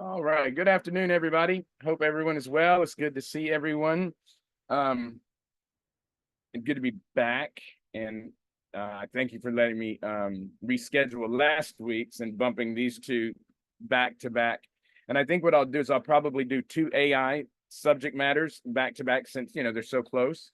All right. Good afternoon, everybody. Hope everyone is well. It's good to see everyone. Um, and good to be back. And I thank you for letting me reschedule last week's and bumping these two back to back. And I think what I'll do is I'll probably do two AI subject matters back to back since they're so close.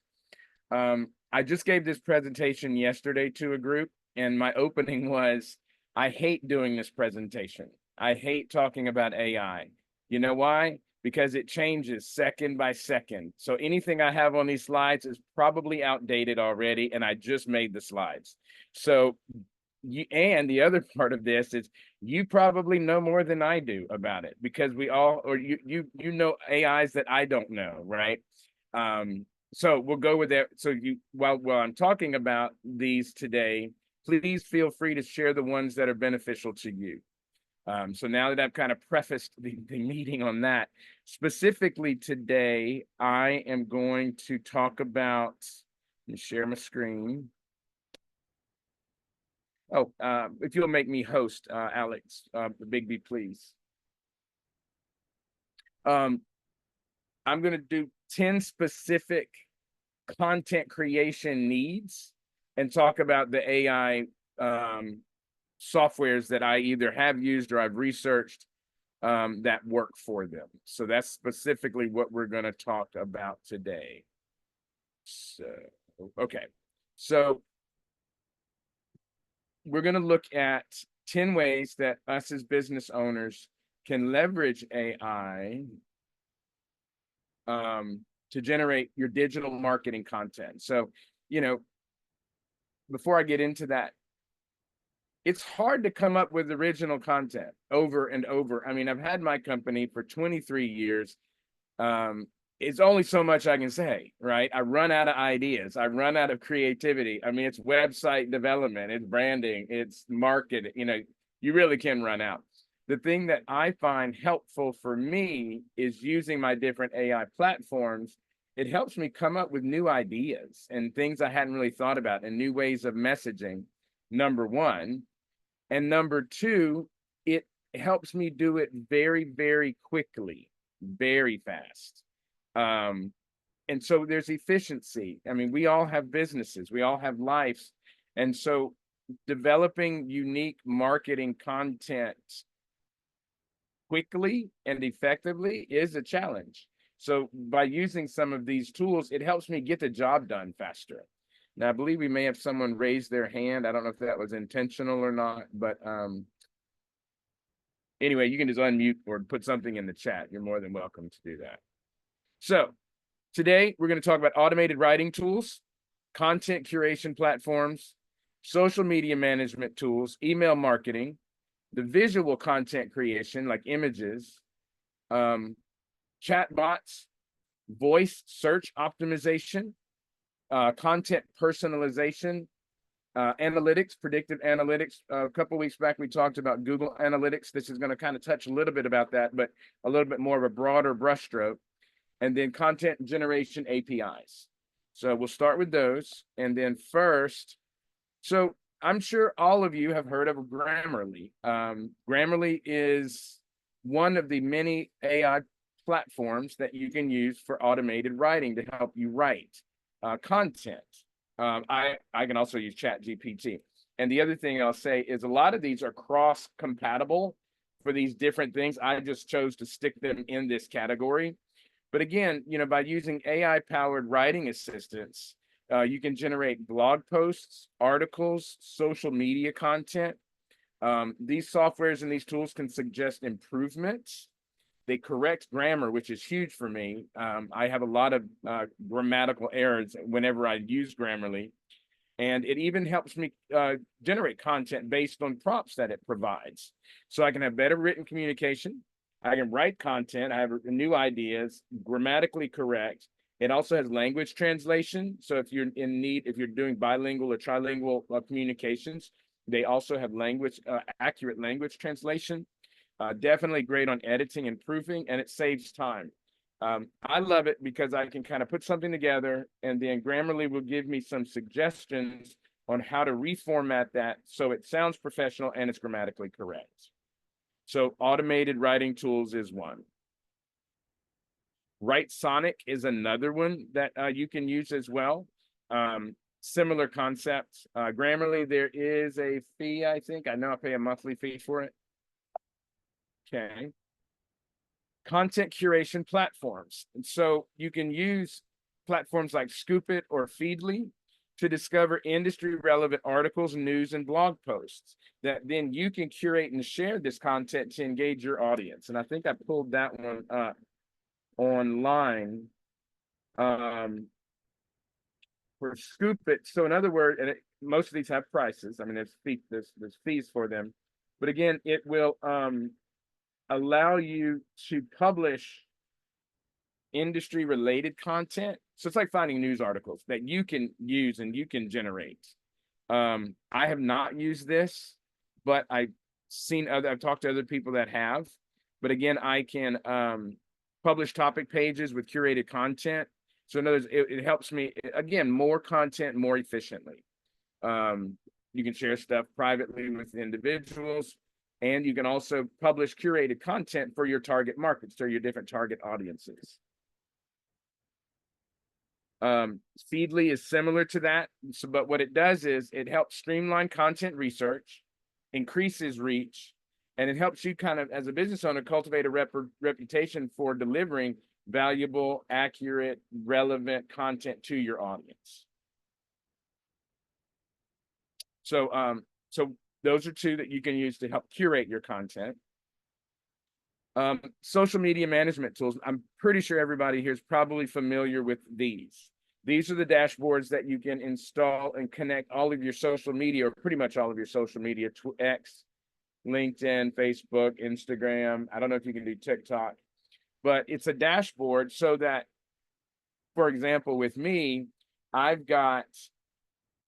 I just gave this presentation yesterday to a group, and my opening was, I hate doing this presentation. I hate talking about AI. You know why? Because it changes second by second. So anything I have on these slides is probably outdated already, and I just made the slides. So and the other part of this is you probably know more than I do about it because we all, or you know AIs that I don't know, right? So we'll go with that. So while I'm talking about these today, please feel free to share the ones that are beneficial to you. So now that I've kind of prefaced the meeting on that, specifically today, I am going to talk about, let me share my screen. Oh, if you'll make me host, Alex, Bigby, please. I'm going to do 10 specific content creation needs and talk about the AI softwares that I either have used or I've researched that work for them. So that's specifically what we're going to talk about today. So, okay. So we're going to look at 10 ways that us as business owners can leverage AI to generate your digital marketing content. So, before I get into that, it's hard to come up with original content over and over. I mean, I've had my company for 23 years. It's only so much I can say, right? I run out of ideas. I run out of creativity. I mean, it's website development, it's branding, it's marketing. You really can run out. The thing that I find helpful for me is using my different AI platforms. It helps me come up with new ideas and things I hadn't really thought about and new ways of messaging, number one. And number two, it helps me do it very, very quickly, very fast. And so there's efficiency. I mean, we all have businesses, we all have lives. And so developing unique marketing content quickly and effectively is a challenge. So by using some of these tools, it helps me get the job done faster. Now, I believe we may have someone raise their hand. I don't know if that was intentional or not, but anyway, you can just unmute or put something in the chat. You're more than welcome to do that. So today, we're going to talk about automated writing tools, content curation platforms, social media management tools, email marketing, the visual content creation like images, chatbots, voice search optimization, content personalization, analytics, predictive analytics. A couple of weeks back, we talked about Google Analytics. This is going to kind of touch a little bit about that, but a little bit more of a broader brushstroke. And then content generation APIs. So we'll start with those. And then first, so I'm sure all of you have heard of Grammarly. Grammarly is one of the many AI platforms that you can use for automated writing to help you write content. I can also use ChatGPT. And the other thing I'll say is a lot of these are cross-compatible for these different things. I just chose to stick them in this category. But again, by using AI-powered writing assistants, you can generate blog posts, articles, social media content. These softwares and these tools can suggest improvements. They correct grammar, which is huge for me. I have a lot of grammatical errors whenever I use Grammarly. And it even helps me generate content based on prompts that it provides. So I can have better written communication. I can write content. I have new ideas, grammatically correct. It also has language translation. So if you're in need, if you're doing bilingual or trilingual communications, they also have accurate language translation. Definitely great on editing and proofing, and it saves time. I love it because I can kind of put something together, and then Grammarly will give me some suggestions on how to reformat that so it sounds professional and it's grammatically correct. So automated writing tools is one. Writesonic is another one that you can use as well. Similar concepts. Grammarly, there is a fee, I think. I know I pay a monthly fee for it. Okay. Content curation platforms. And so you can use platforms like Scoopit or Feedly to discover industry relevant articles, news, and blog posts that then you can curate and share this content to engage your audience. And I think I pulled that one up online for Scoopit. So in other words, and most of these have prices. I mean, there's fees for them, but again, it will allow you to publish industry related content. So it's like finding news articles that you can use and you can generate. I have not used this, but I've talked to other people that have. But again, I can publish topic pages with curated content. So in other words, it helps me, again, more content more efficiently. You can share stuff privately with individuals, and you can also publish curated content for your target markets or your different target audiences. Feedly is similar to that, but what it does is it helps streamline content research, increases reach, and it helps you kind of, as a business owner, cultivate a reputation for delivering valuable, accurate, relevant content to your audience. So those are two that you can use to help curate your content. Social media management tools. I'm pretty sure everybody here is probably familiar with these. These are the dashboards that you can install and connect all of your social media, or pretty much all of your social media, X, LinkedIn, Facebook, Instagram. I don't know if you can do TikTok, but it's a dashboard so that, for example, with me, I've got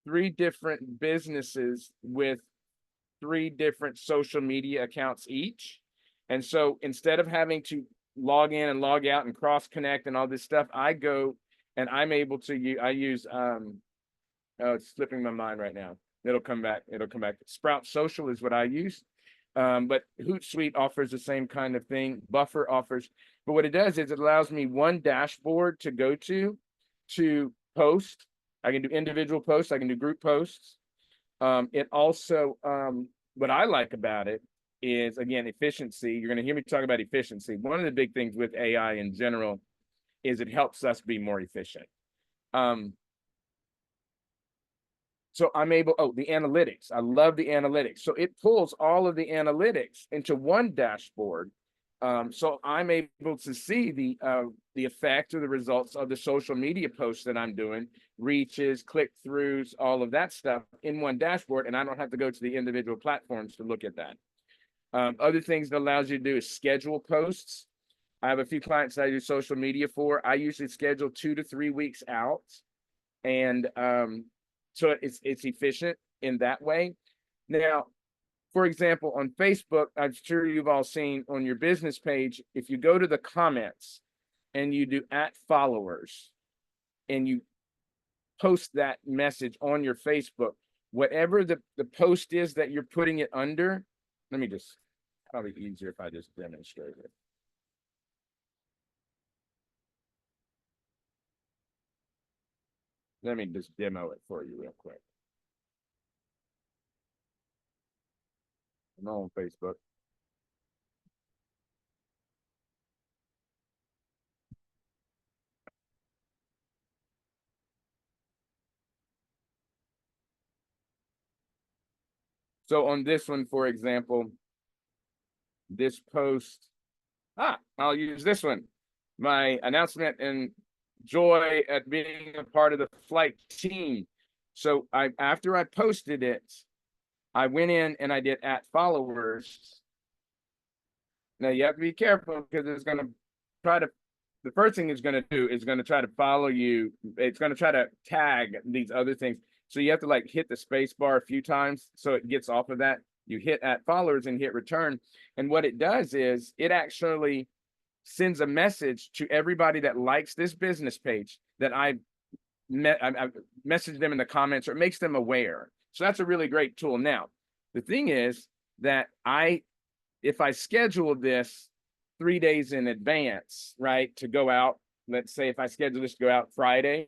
3 different businesses with 3 different social media accounts each. And so instead of having to log in and log out and cross connect and all this stuff, I go and I'm able to use oh, it's slipping my mind right now. It'll come back. Sprout Social is what I use. But Hootsuite offers the same kind of thing. Buffer offers, but what it does is it allows me one dashboard to go to post. I can do individual posts. I can do group posts. It also, what I like about it is, again, efficiency. You're going to hear me talk about efficiency. One of the big things with AI in general is it helps us be more efficient. So I'm able, the analytics. I love the analytics. So it pulls all of the analytics into one dashboard. So I'm able to see the effect or the results of the social media posts that I'm doing, reaches, click-throughs, all of that stuff in one dashboard, and I don't have to go to the individual platforms to look at that. Other things that allows you to do is schedule posts. I have a few clients that I do social media for. I usually schedule 2 to 3 weeks out, and so it's efficient in that way. Now, for example, on Facebook, I'm sure you've all seen on your business page, if you go to the comments and you do @followers and you post that message on your Facebook, whatever the post is that you're putting it under, let me just, probably easier if I just demonstrate it. Let me just demo it for you real quick. I'm on Facebook. So on this one, for example, this post, I'll use this one. My announcement and joy at being a part of the flight team. So after I posted it, I went in and I did @followers. Now you have to be careful because it's going to try to, the first thing it's going to do is going to try to follow you. It's going to try to tag these other things. So you have to like hit the space bar a few times so it gets off of that. You hit @followers and hit return. And what it does is it actually sends a message to everybody that likes this business page that I message them in the comments, or it makes them aware. So that's a really great tool. Now, the thing is that I if I schedule this 3 days in advance, right, to go out, let's say if I schedule this to go out Friday,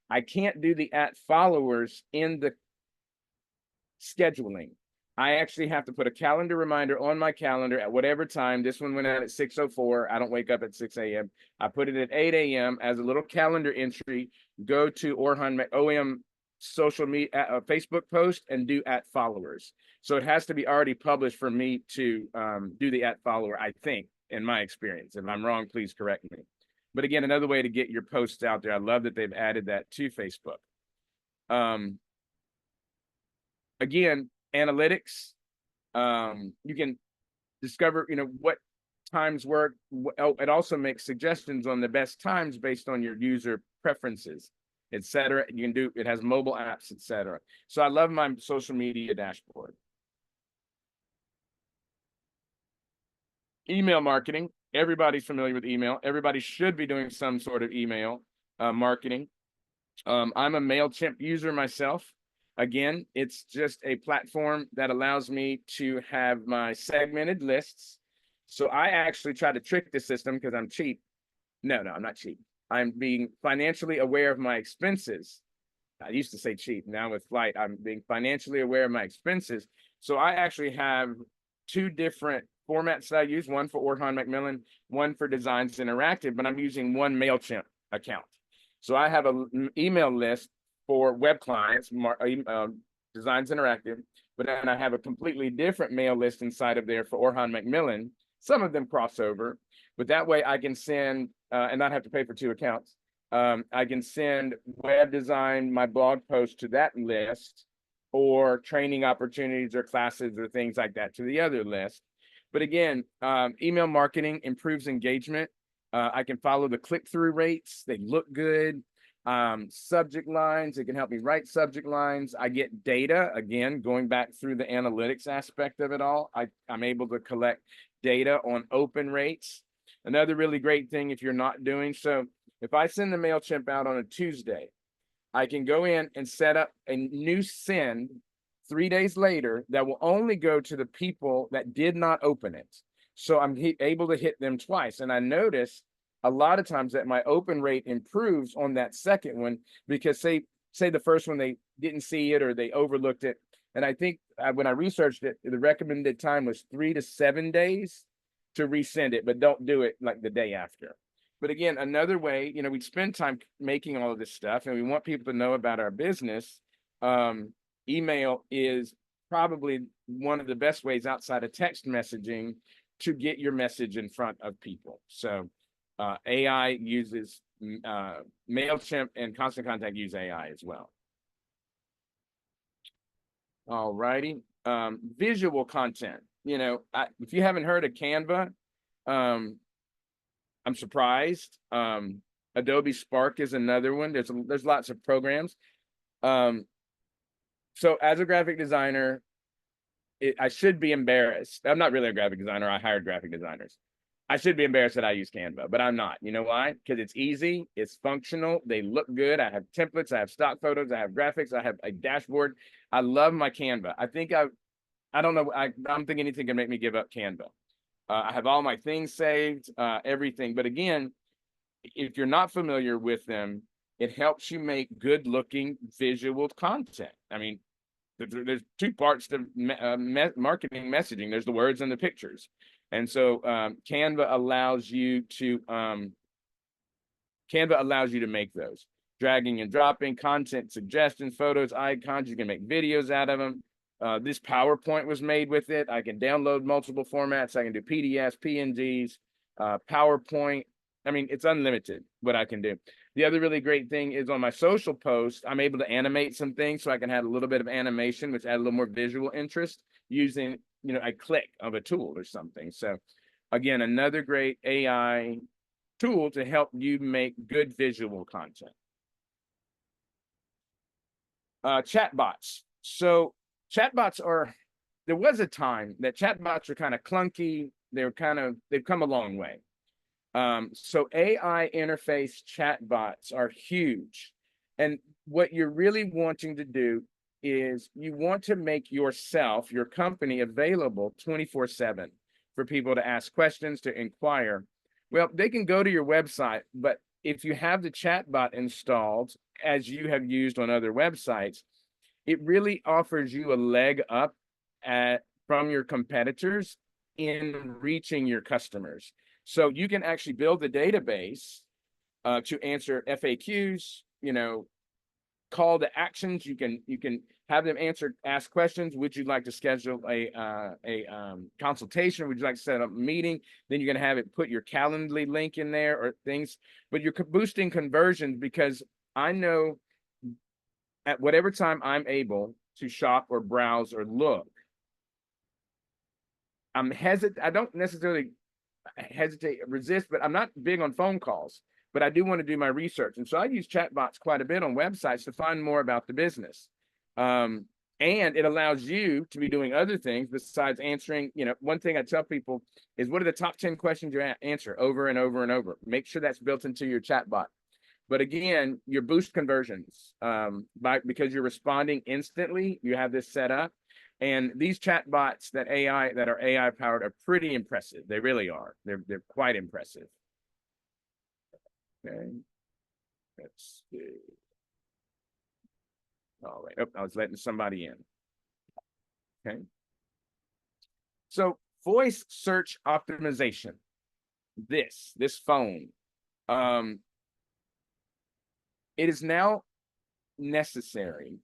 I can't do the @followers in the scheduling. I actually have to put a calendar reminder on my calendar at whatever time. This one went out at 6:04. I don't wake up at 6 a.m. I put it at 8 a.m. as a little calendar entry. Go to Orhan OM social media Facebook post and do @followers. So it has to be already published for me to do the @follower, I think, in my experience. If I'm wrong, please correct me. But again, another way to get your posts out there. I love that they've added that to Facebook. Again, analytics. You can discover, what times work. It also makes suggestions on the best times based on your user preferences, etc. You can do, it has mobile apps, etc. So I love my social media dashboard. Email marketing. Everybody's familiar with email. Everybody should be doing some sort of email marketing. I'm a MailChimp user myself. Again, it's just a platform that allows me to have my segmented lists. So I actually try to trick the system because I'm cheap. No, I'm not cheap. I'm being financially aware of my expenses. I used to say cheap. Now with Flight, I'm being financially aware of my expenses. So I actually have two different formats that I use, one for Orhan Macmillan, one for Designs Interactive, but I'm using one MailChimp account. So I have an email list for web clients, Designs Interactive, but then I have a completely different mail list inside of there for Orhan Macmillan. Some of them cross over, but that way I can send and not have to pay for two accounts. I can send web design, my blog post to that list, or training opportunities or classes or things like that to the other list. But again, email marketing improves engagement. I can follow the click-through rates. They look good. Subject lines, it can help me write subject lines. I get data, again, going back through the analytics aspect of it all. I'm able to collect data on open rates. Another really great thing if you're not doing so, if I send the MailChimp out on a Tuesday, I can go in and set up a new send 3 days later that will only go to the people that did not open it. So I'm able to hit them twice. And I notice a lot of times that my open rate improves on that second one, because say the first one, they didn't see it or they overlooked it. And I think when I researched it, the recommended time was 3 to 7 days to resend it, but don't do it like the day after. But again, another way, we spend time making all of this stuff and we want people to know about our business. Email is probably one of the best ways outside of text messaging to get your message in front of people. So AI uses MailChimp, and Constant Contact use AI as well. All righty. Visual content. If you haven't heard of Canva, I'm surprised. Adobe Spark is another one. There's lots of programs. So as a graphic designer, I should be embarrassed. I'm not really a graphic designer. I hired graphic designers. I should be embarrassed that I use Canva, but I'm not. You know why? Because it's easy, it's functional, they look good. I have templates, I have stock photos, I have graphics, I have a dashboard. I love my Canva. I don't know. I don't think anything can make me give up Canva. I have all my things saved, everything. But again, if you're not familiar with them, it helps you make good looking visual content. I mean, there's two parts to marketing messaging. There's the words and the pictures. And so Canva allows you to make those. Dragging and dropping, content suggestions, photos, icons. You can make videos out of them. This PowerPoint was made with it. I can download multiple formats. I can do PDFs, PNGs, PowerPoint. I mean, it's unlimited what I can do. The other really great thing is on my social post, I'm able to animate some things so I can have a little bit of animation, which add a little more visual interest using, a click of a tool or something. So again, another great AI tool to help you make good visual content. Chatbots. So chatbots there was a time that chatbots were kind of clunky. They've come a long way. So AI interface chatbots are huge. And what you're really wanting to do is you want to make yourself, your company, available 24/7. for people to ask questions, to inquire. Well, they can go to your website, but if you have the chatbot installed, as you have used on other websites, it really offers you a leg up from your competitors in reaching your customers. So you can actually build a database to answer FAQs, call to actions. You can have them ask questions. Would you like to schedule a consultation? Would you like to set up a meeting? Then you're going to have it put your Calendly link in there or things, but you're boosting conversions, because I know at whatever time I'm able to shop or browse or look, I don't necessarily resist, but I'm not big on phone calls, but I do want to do my research. And so I use chatbots quite a bit on websites to find more about the business. And it allows you to be doing other things besides answering. One thing I tell people is, what are the top 10 questions you answer over and over and over? Make sure that's built into your chatbot. But again, your boost conversions, because you're responding instantly, you have this set up. And these chatbots that are AI powered are pretty impressive. They really are. They're quite impressive. Okay. Let's see. All right. Oh, I was letting somebody in. Okay. So voice search optimization. This phone. It is now necessary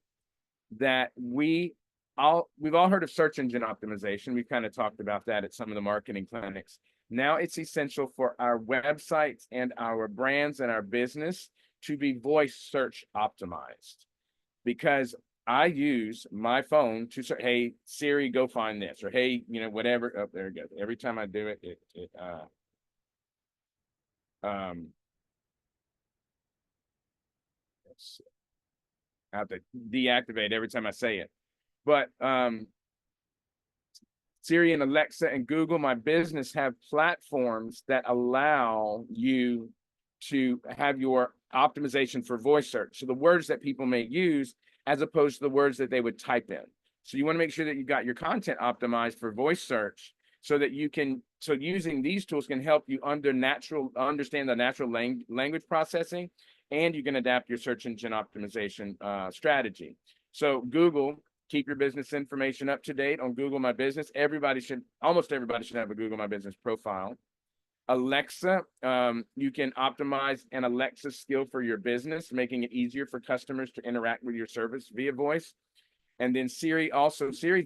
that we've all heard of search engine optimization. We've kind of talked about that at some of the marketing clinics. Now it's essential for our websites and our brands and our business to be voice search optimized, because I use my phone to say, hey, Siri, go find this, or hey, whatever. Oh, there it goes. Every time I do it, I have to deactivate every time I say it. But Siri and Alexa and Google My Business have platforms that allow you to have your optimization for voice search. So the words that people may use as opposed to the words that they would type in. So you want to make sure that you've got your content optimized for voice search, so that using these tools can help you understand the natural language processing, and you can adapt your search engine optimization strategy. So Google, keep your business information up to date on Google My Business. Almost everybody should have a Google My Business profile. Alexa, you can optimize an Alexa skill for your business, making it easier for customers to interact with your service via voice. And then Siri's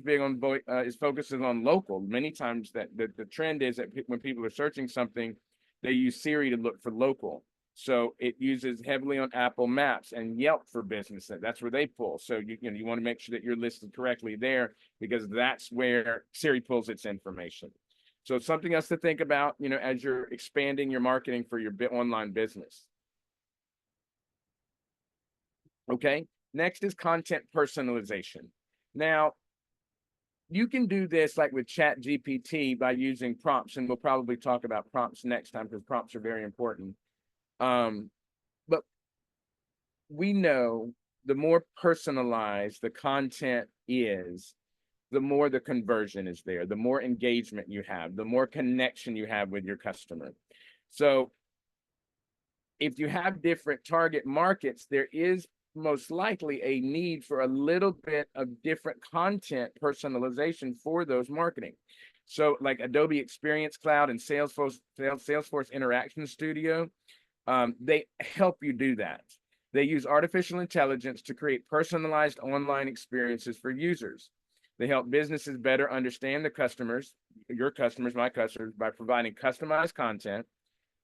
big on voice, is focusing on local. Many times that the trend is that when people are searching something, they use Siri to look for local. So it uses heavily on Apple Maps and Yelp for business. That's where they pull. So you want to make sure that you're listed correctly there, because that's where Siri pulls its information. So it's something else to think about, as you're expanding your marketing for your online business. Okay. Next is content personalization. Now, you can do this like with ChatGPT by using prompts, and we'll probably talk about prompts next time, because prompts are very important. But we know the more personalized the content is, the more the conversion is there, the more engagement you have, the more connection you have with your customer. So if you have different target markets, there is most likely a need for a little bit of different content personalization for those marketing. So like Adobe Experience Cloud and Salesforce Interaction Studio, they help you do that. They use artificial intelligence to create personalized online experiences for users. They help businesses better understand the customers, your customers, my customers, by providing customized content,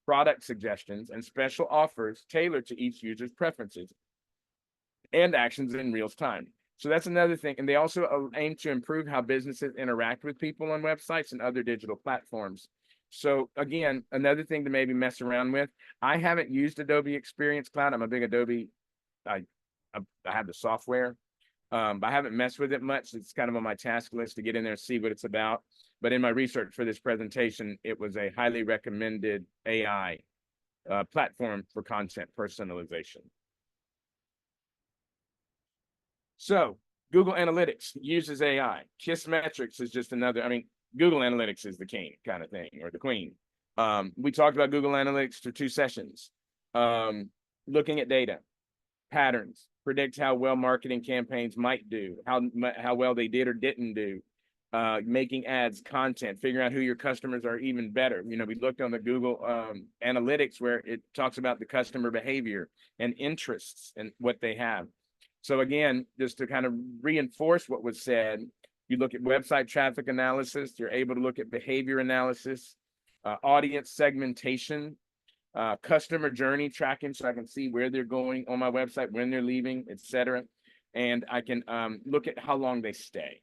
product suggestions, and special offers tailored to each user's preferences and actions in real time. So that's another thing. And they also aim to improve how businesses interact with people on websites and other digital platforms. So again, another thing to maybe mess around with. I haven't used Adobe Experience Cloud. I'm a big Adobe. I have the software, but I haven't messed with it much. It's kind of on my task list to get in there and see what it's about. But in my research for this presentation, it was a highly recommended AI platform for content personalization. So Google Analytics uses AI. Kissmetrics is just another. I mean, Google Analytics is the king kind of thing, or the queen. We talked about Google Analytics for 2 sessions. Looking at data, patterns, predict how well marketing campaigns might do, how well they did or didn't do. Making ads, content, figuring out who your customers are even better. You know, we looked on the Google Analytics where it talks about the customer behavior and interests and what they have. So again, just to kind of reinforce what was said, you look at website traffic analysis, you're able to look at behavior analysis, audience segmentation, customer journey tracking, so I can see where they're going on my website, when they're leaving, etc. And I can look at how long they stay.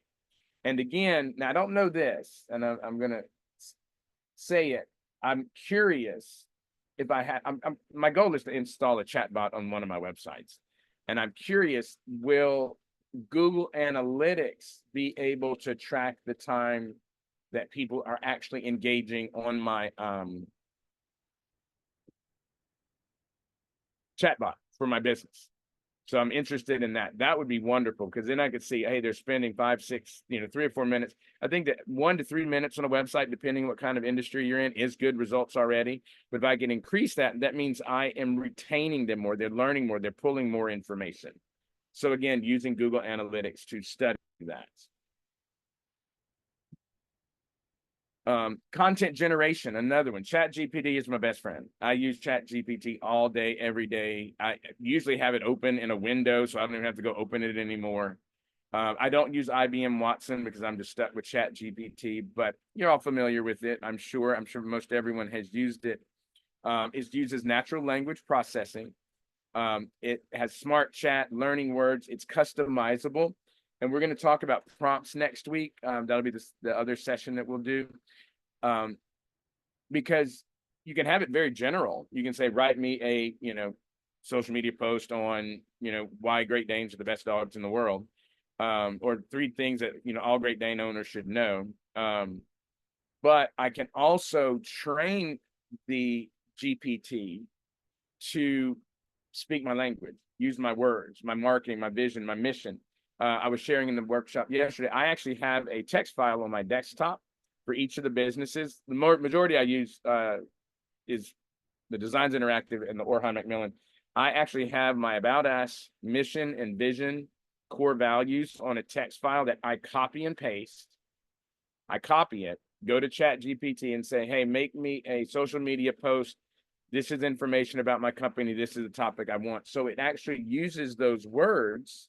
And again, now I don't know this, and I'm going to say it. I'm curious if I had, my goal is to install a chatbot on one of my websites. And I'm curious, will Google Analytics be able to track the time that people are actually engaging on my chatbot for my business? So I'm interested in that. That would be wonderful, because then I could see, hey, they're spending 5, 6, 3 or 4 minutes. I think that 1 to 3 minutes on a website, depending what kind of industry you're in, is good results already. But if I can increase that, that means I am retaining them more. They're learning more. They're pulling more information. So again, using Google Analytics to study that. Content generation, another one. ChatGPT is my best friend. I use ChatGPT all day, every day. I usually have it open in a window, so I don't even have to go open it anymore. I don't use IBM Watson because I'm just stuck with ChatGPT, but you're all familiar with it. I'm sure most everyone has used it. It uses natural language processing. It has smart chat, learning words. It's customizable. And we're going to talk about prompts next week. That'll be the other session that we'll do. Because you can have it very general. You can say, write me a, social media post on, why Great Danes are the best dogs in the world. Or 3 things that, all Great Dane owners should know. But I can also train the GPT to speak my language, use my words, my marketing, my vision, my mission. I was sharing in the workshop yesterday. I actually have a text file on my desktop for each of the businesses. The majority I use is the Designs Interactive and the Orhan Macmillan. I actually have my About Us, mission and vision, core values on a text file that I copy and paste. I copy it, go to ChatGPT and say, hey, make me a social media post. This is information about my company. This is the topic I want. So it actually uses those words,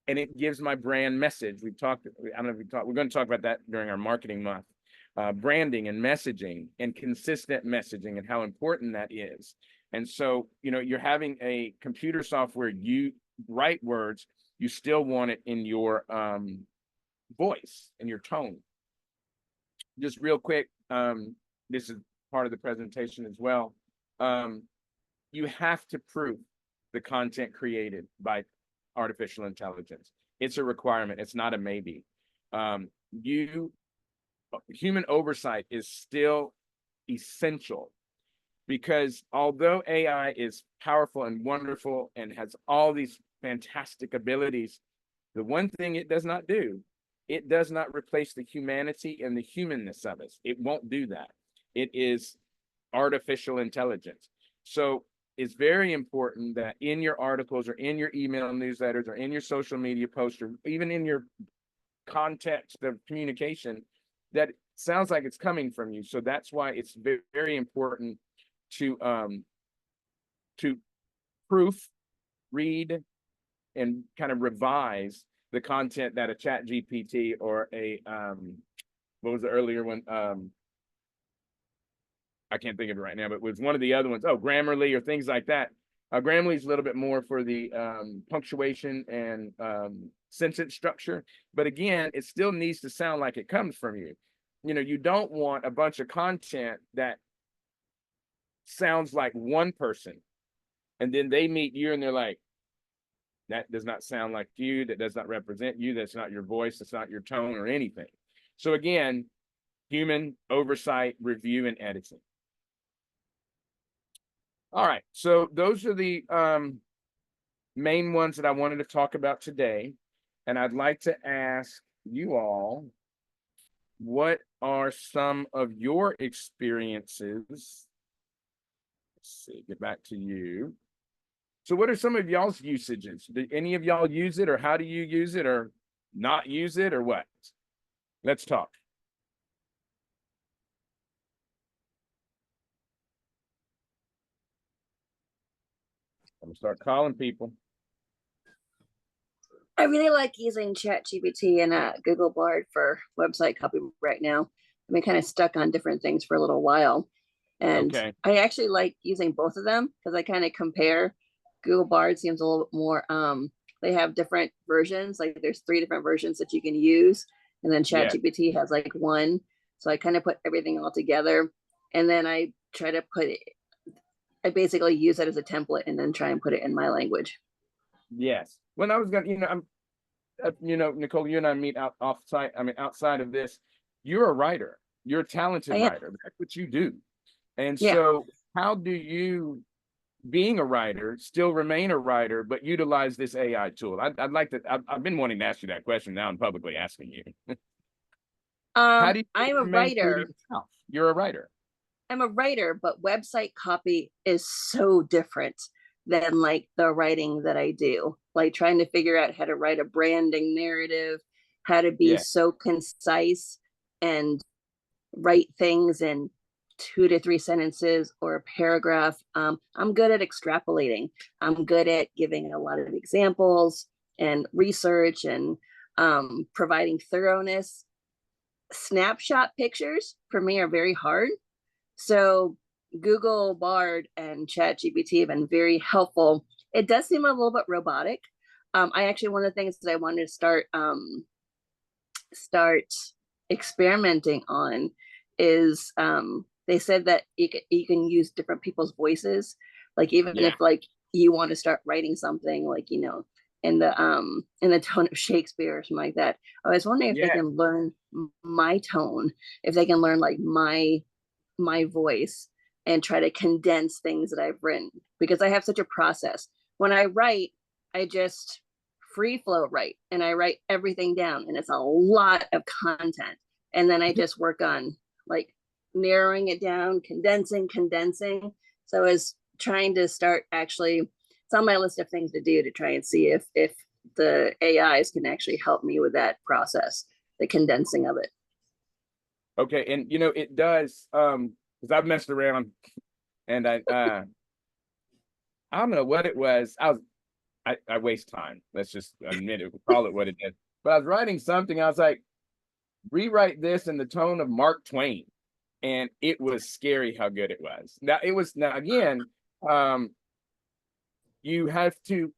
and it gives my brand message. We're going to talk about that during our marketing month. Branding and messaging and consistent messaging and how important that is. And so, you're having a computer software, you write words, you still want it in your voice and your tone. Just real quick, this is part of the presentation as well. You have to prove the content created by artificial intelligence. It's a requirement. It's not a maybe. Human oversight is still essential, because although AI is powerful and wonderful and has all these fantastic abilities, the one thing it does not do, it does not replace the humanity and the humanness of us. It won't do that. It is artificial intelligence. So it's very important that in your articles or in your email newsletters or in your social media posts or even in your context of communication, that it sounds like it's coming from you. So that's why it's very, very important to proof, read, and kind of revise the content that a ChatGPT or a what was the earlier one? I can't think of it right now, but it was one of the other ones. Oh, Grammarly or things like that. Grammarly is a little bit more for the punctuation and sentence structure. But again, it still needs to sound like it comes from you. You don't want a bunch of content that sounds like one person, and then they meet you and they're like, that does not sound like you, that does not represent you, that's not your voice, that's not your tone or anything. So again, human oversight, review, and editing. All right, so those are the main ones that I wanted to talk about today. And I'd like to ask you all what are some of your experiences? Let's see, get back to you. So what are some of y'all's usages? Do any of y'all use it, or how do you use it, or not use it, or what? Let's talk. I'm gonna start calling people. I really like using ChatGPT and Google Bard for website copy right now. I've been kind of stuck on different things for a little while. And Okay. I actually like using both of them because I kind of compare. Google Bard seems a little bit more, they have different versions. Like there's 3 different versions that you can use. And then Yeah. ChatGPT has like one. So I kind of put everything all together. And then I try to put it, I basically use it as a template and then try and put it in my language. Yes. When I was gonna, Nicole, you and I meet outside of this. You're a writer. You're a talented I am. writer. That's what you do. And Yeah. so, how do you, being a writer, still remain a writer, but utilize this AI tool? I'd like to. I've been wanting to ask you that question. Now I'm publicly asking you. How do you I'm a remain true to writer. yourself? You're a writer. I'm a writer, but website copy is so different than like the writing that I do. Like trying to figure out how to write a branding narrative, how to be Yeah. so concise and write things in 2 to 3 sentences or a paragraph. I'm good at extrapolating. I'm good at giving a lot of examples and research and providing thoroughness. Snapshot pictures for me are very hard. So Google Bard and ChatGPT have been very helpful. It does seem a little bit robotic. I actually, one of the things that I wanted to start experimenting on is they said that you can use different people's voices. Like even Yeah. if like you want to start writing something like, in the tone of Shakespeare or something like that. I was wondering if they Yeah. can learn my tone, if they can learn like my voice and try to condense things that I've written, because I have such a process. When I write, I just free flow write and I write everything down and it's a lot of content. And then I just work on like narrowing it down, condensing. So I was trying to start actually, it's on my list of things to do to try and see if the AIs can actually help me with that process, the condensing of it. Okay. And it does. Because I've messed around, and I don't know what it was. I waste time. Let's just admit it. Call it what it is. But I was writing something. I was like, rewrite this in the tone of Mark Twain, and it was scary how good it was. Now again, you have to.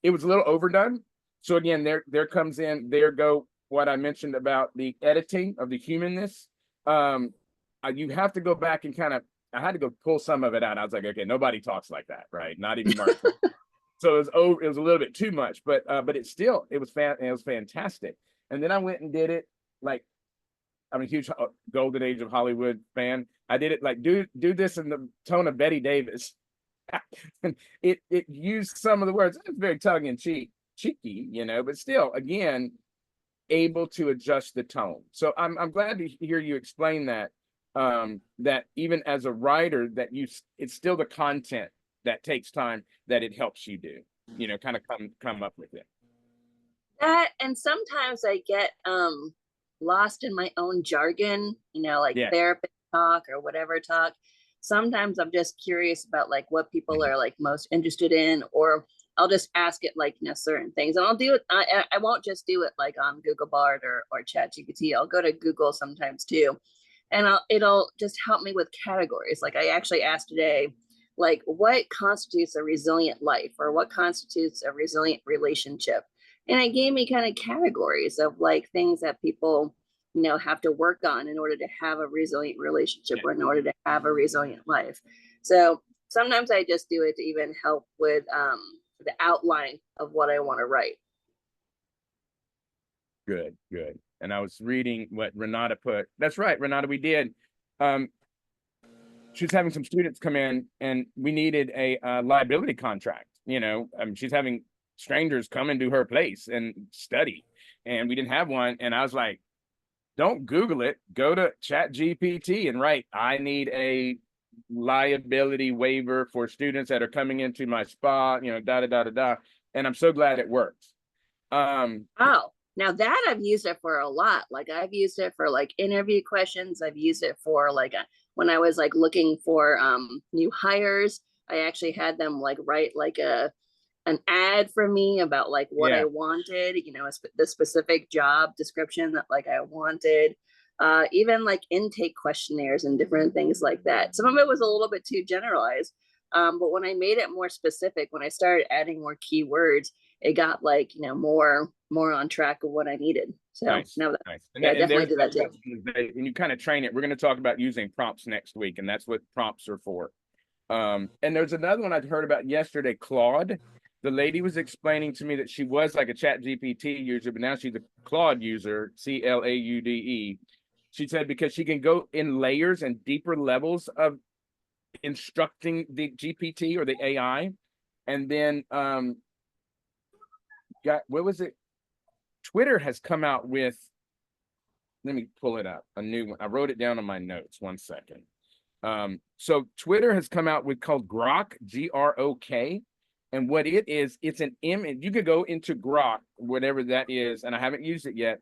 It was a little overdone. So again, there go what I mentioned about the editing of the humanness. You have to go back and kind of. I had to go pull some of it out. I was like, okay, nobody talks like that, right? Not even Mark Twain. So it was a little bit too much, but it was fantastic. And then I went and did it like, I'm a huge Golden Age of Hollywood fan. I did it like do this in the tone of Betty Davis. And it used some of the words. It's very tongue in cheeky, but still, again, able to adjust the tone. So I'm glad to hear you explain that. That even as a writer, it's still the content that takes time that it helps you do. Kind of come up with it. That, and sometimes I get lost in my own jargon, like Yeah. therapist talk or whatever talk. Sometimes I'm just curious about like what people are like most interested in, or I'll just ask it like certain things, and I'll do it. I won't just do it like on Google Bard or Chat GPT. I'll go to Google sometimes too, and it'll just help me with categories. Like I actually asked today, like what constitutes a resilient life or what constitutes a resilient relationship, and it gave me kind of categories of like things that people have to work on in order to have a resilient relationship or in order to have a resilient life. So sometimes I just do it to even help with the outline of what I want to write. Good. And I was reading what Renata put. That's right, Renata, we did. She was having some students come in and we needed a liability contract. She's having strangers come into her place and study, and we didn't have one. And I was like, don't Google it. Go to Chat GPT and write, I need a liability waiver for students that are coming into my spa, you know, da da da da da. And I'm so glad it works. Oh, now that I've used it for a lot. Like I've used it for like interview questions. I've used it for like when I was like looking for new hires, I actually had them like write like an ad for me about like what Yeah. I wanted, you know, the specific job description that like I wanted. Even like intake questionnaires and different things like that. Some of it was a little bit too generalized. But when I made it more specific, when I started adding more keywords, it got like, you know, more on track of what I needed. So Nice, now that, nice. yeah, And definitely there's do that too. when you kind of train it, we're going to talk about using prompts next week, and that's what prompts are for. And there's another one I'd heard about yesterday, Claude. The lady was explaining to me that she was like a Chat GPT user, but now she's a Claude user, CLAUDE. She said because she can go in layers and deeper levels of instructing the GPT or the AI. And then what was it? Twitter has come out with, let me pull it up, a new one. I wrote it down on my notes. 1 second. So Twitter has come out with called Grok, Grok. And what it is, it's an image. You could go into Grok, whatever that is, and I haven't used it yet,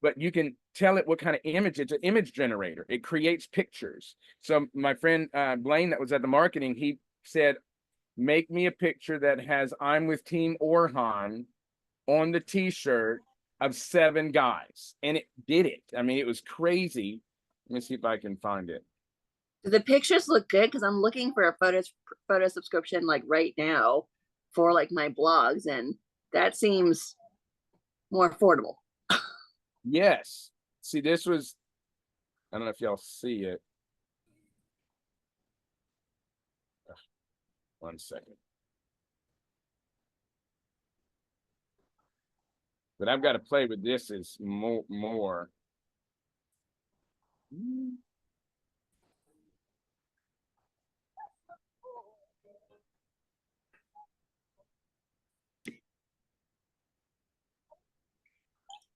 but you can tell it what kind of image. It's an image generator. It creates pictures. So my friend Blaine that was at the marketing, he said, make me a picture that has I'm with Team Orhan on the t-shirt of 7 guys. And it did it. I mean, it was crazy. Let me see if I can find it. Do the pictures look good? Because I'm looking for a photo subscription like right now for like my blogs, and that seems more affordable. Yes. See, this was, I don't know if y'all see it. 1 second. But I've got to play with this is more.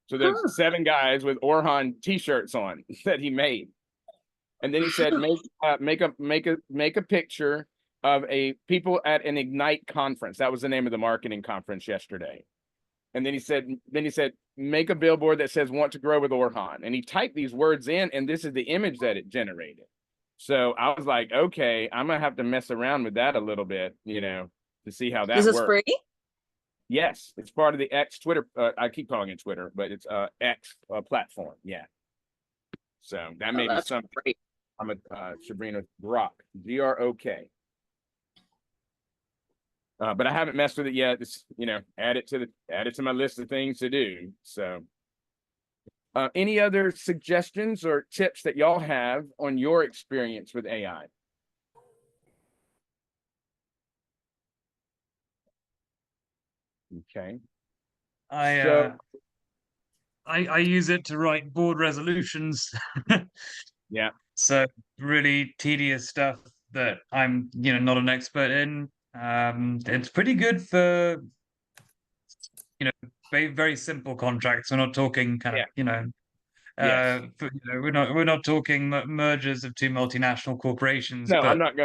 So there's 7 guys with Orhan t-shirts on that he made. And then he said, make a picture of a people at an Ignite conference. That was the name of the marketing conference yesterday. And then he said, make a billboard that says want to grow with Orhan. And he typed these words in, and this is the image that it generated. So I was like, okay, I'm gonna have to mess around with that a little bit, you know, to see how that works. Is this free? Yes, it's part of the X Twitter. I keep calling it Twitter, but it's X platform. Yeah. So that may be something. Great. I'm a Sabrina Grok, Grok. But I haven't messed with it yet. It's, you know, add it to my list of things to do. So any other suggestions or tips that y'all have on your experience with AI? Okay. I use it to write board resolutions. Yeah. So really tedious stuff that I'm, you know, not an expert in. It's pretty good for, you know, very, very simple contracts. We're not talking kind of, you know, yes. We're not talking mergers of 2 multinational corporations. No, but I'm not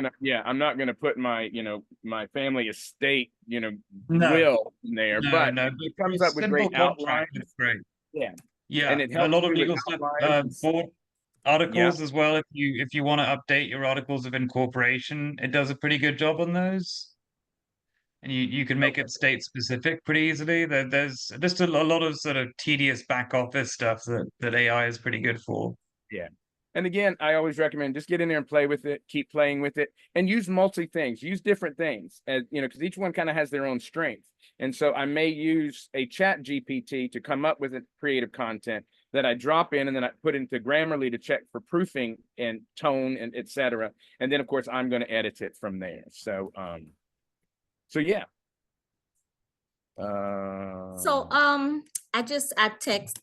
gonna put my, you know, my family estate, you know, no, will in there, but no, it comes up with great outlines. It's great. Yeah. Yeah, And it a helps lot of you with legal stuff, outlines. board articles as well. If you want to update your articles of incorporation, it does a pretty good job on those. And you can make it state specific pretty easily. There's just a lot of sort of tedious back office stuff that AI is pretty good for. Yeah. And again, I always recommend just get in there and play with it, keep playing with it, and use things, use different things, as you know, because each one kind of has their own strength. And so I may use a Chat GPT to come up with a creative content that I drop in, and then I put into Grammarly to check for proofing and tone and etc. And then of course I'm going to edit it from there. So yeah. I text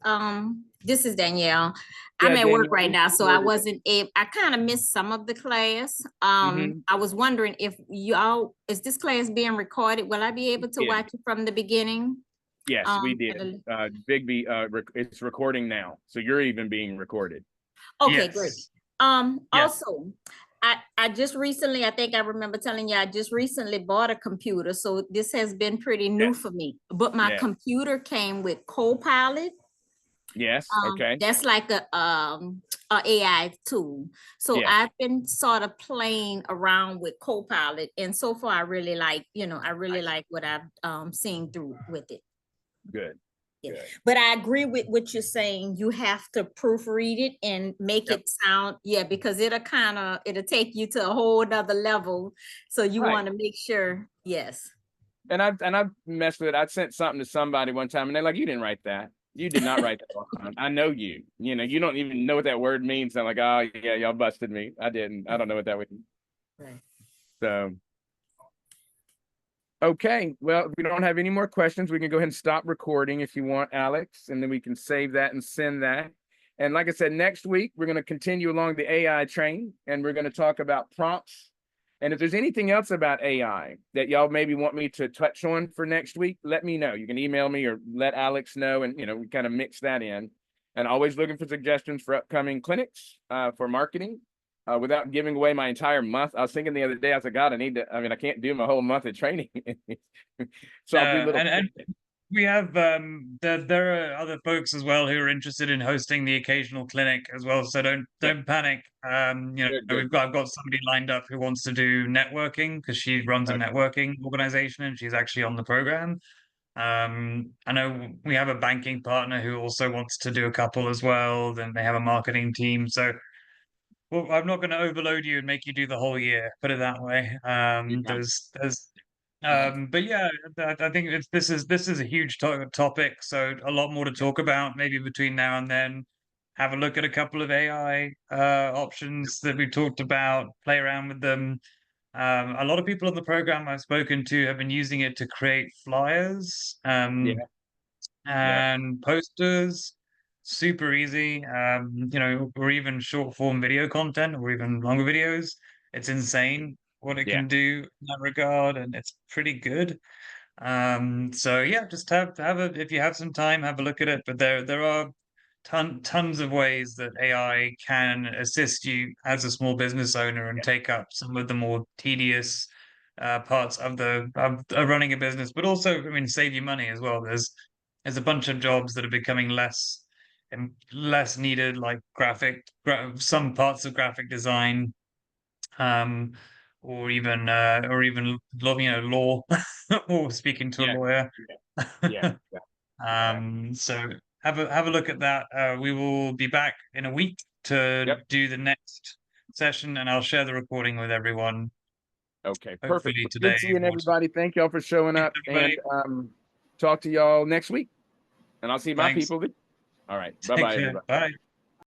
this is Danielle. Yeah, I'm at work Danielle, right now, so I wasn't able, I kind of missed some of the class. I was wondering if is this class being recorded? Will I be able to watch it from the beginning? Yes, we at did. a- Bigby, it's recording now. So you're even being recorded. Okay, great. Yes. Um, Yeah. also, I just recently, I think I remember telling you, I just recently bought a computer, so this has been pretty new Yes. for me. But my Yes. computer came with Copilot. Yes, okay. That's like a AI tool. So Yeah. I've been sort of playing around with Copilot, and so far I really like, I really like what I've seen through with it. Good. Yeah. Good. But I agree with what you're saying. You have to proofread it and make Yep. it sound, because it'll take you to a whole nother level. So you Right. want to make sure, yes. And I've messed with it. I sent something to somebody one time and they're like, you didn't write that. You did not write that. I know you. You don't even know what that word means. I'm like, oh yeah, y'all busted me. I didn't. I don't know what that would mean. Right. So okay, well, if we don't have any more questions, we can go ahead and stop recording if you want, Alex, and then we can save that and send that. And like I said, next week, we're going to continue along the AI train, and we're going to talk about prompts. And if there's anything else about AI that y'all maybe want me to touch on for next week, let me know. You can email me or let Alex know, and we kind of mix that in. And always looking for suggestions for upcoming clinics for marketing. Without giving away my entire month. I was thinking the other day, I was like, God, I can't do my whole month of training. So I'll do little. And we have there are other folks as well who are interested in hosting the occasional clinic as well. So don't panic. Good. I've got somebody lined up who wants to do networking because she runs a Okay. networking organization and she's actually on the program. I know we have a banking partner who also wants to do a couple as well. Then they have a marketing team. So well, I'm not going to overload you and make you do the whole year. Put it that way. But yeah, I think this is a huge topic. So a lot more to talk about. Maybe between now and then, have a look at a couple of AI options that we talked about. Play around with them. A lot of people on the program I've spoken to have been using it to create flyers and posters. Super easy, or even short form video content or even longer videos. It's insane what it can do in that regard, and it's pretty good. So yeah, just if you have some time, have a look at it. But there are tons of ways that AI can assist you as a small business owner and take up some of the more tedious parts of running a business, but also, save you money as well. There's a bunch of jobs that are becoming less and less needed, like some parts of graphic design, or even law, or speaking to a lawyer. So have a look at that. We will be back in a week to do the next session, and I'll share the recording with everyone. Okay, Hopefully perfect. today. Good seeing everybody. Thank y'all for showing up, and talk to y'all next week. And I'll see my Thanks. people. All right. Take Bye-bye, care. everybody. Bye.